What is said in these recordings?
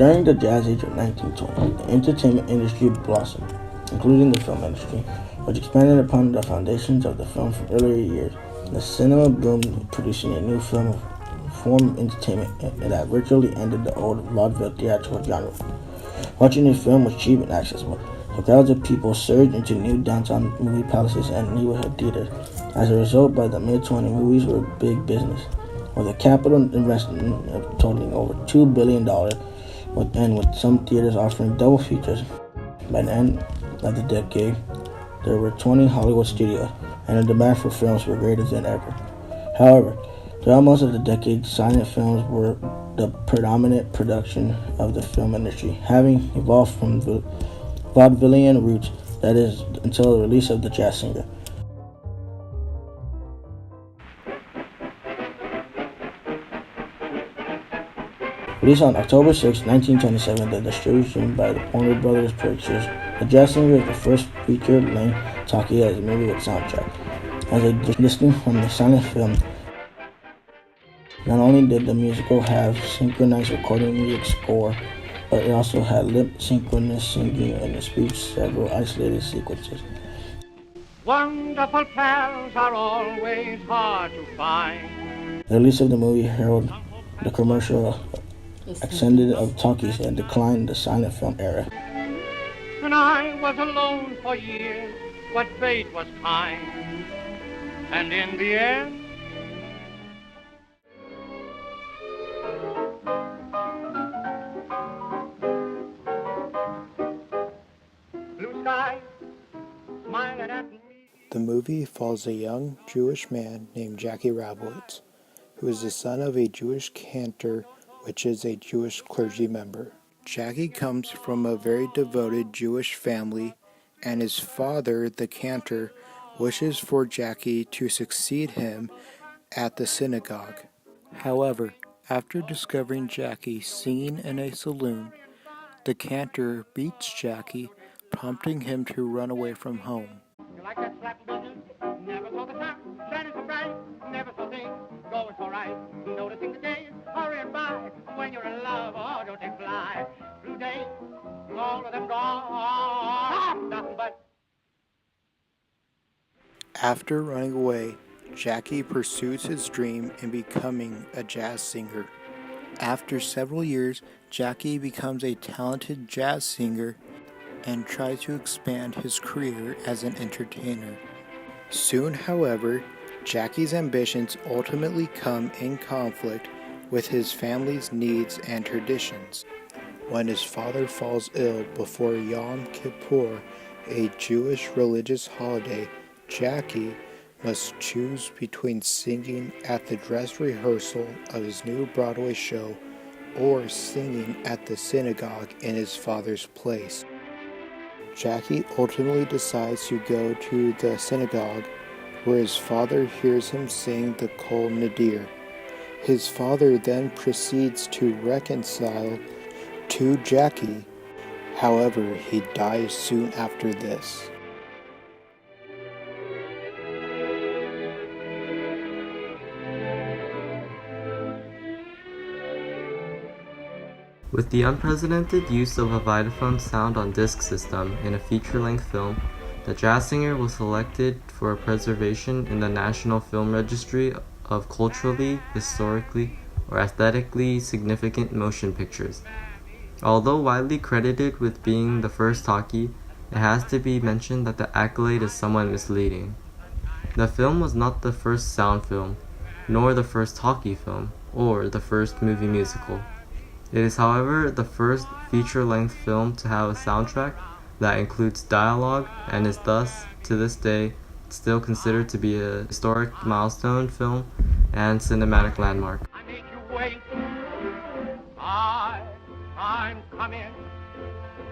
During the Jazz Age of 1920, the entertainment industry blossomed, including the film industry, which expanded upon the foundations of the film from earlier years. The cinema boomed, producing a new form of entertainment that virtually ended the old vaudeville theatrical genre. Watching a film was cheap and accessible, so crowds of people surged into new downtown movie palaces and neighborhood theaters. As a result, by the mid-20s, movies were big business, with a capital investment totaling over $2 billion, and with some theaters offering double features. By the end of the decade, there were 20 Hollywood studios, and the demand for films were greater than ever. However, throughout most of the decade, silent films were the predominant production of the film industry, having evolved from vaudevillian roots, that is, until the release of The Jazz Singer. Released on October 6, 1927, the distribution by the Warner Brothers Pictures, The Jazz Singer is the first feature-length talkie as a movie with soundtrack. As a distinct from the silent film, not only did the musical have synchronized recording music score, but it also had lip-synchronous singing and the speech several isolated sequences. Wonderful pals are always hard to find. The release of the movie heralded the commercial ascendant of talkies and declined the silent film era. And I was alone for years, but fate was kind. And in the end, blue skies smiling at me. The movie follows a young Jewish man named Jackie Rabowitz, who is the son of a Jewish cantor, which is a Jewish clergy member. Jackie comes from a very devoted Jewish family, and his father, the cantor, wishes for Jackie to succeed him at the synagogue. However, after discovering Jackie singing in a saloon, the cantor beats Jackie, prompting him to run away from home. You like that slap business? Never saw the sun shining so bright. Never saw things going so right. Noticing the days hurrying by. When you're in love, oh, don't they fly? Blue days, all of them gone. Nothing but. After running away, Jackie pursues his dream in becoming a jazz singer. After several years, Jackie becomes a talented jazz singer and tries to expand his career as an entertainer. Soon, however, Jackie's ambitions ultimately come in conflict with his family's needs and traditions. When his father falls ill before Yom Kippur, a Jewish religious holiday, Jackie must choose between singing at the dress rehearsal of his new Broadway show or singing at the synagogue in his father's place. Jackie ultimately decides to go to the synagogue, where his father hears him sing the Kol Nadir. His father then proceeds to reconcile to Jackie. However, he dies soon after this. With the unprecedented use of a Vitaphone sound on disc system in a feature-length film, The Jazz Singer was selected for preservation in the National Film Registry of culturally, historically, or aesthetically significant motion pictures. Although widely credited with being the first talkie, it has to be mentioned that the accolade is somewhat misleading. The film was not the first sound film, nor the first talkie film, or the first movie musical. It is, however, the first feature-length film to have a soundtrack that includes dialogue and is thus, to this day, still considered to be a historic milestone film and cinematic landmark. I made you wait. I'm coming.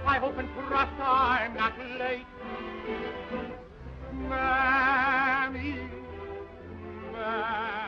I hope and trust I'm not late. Mammy, Mammy.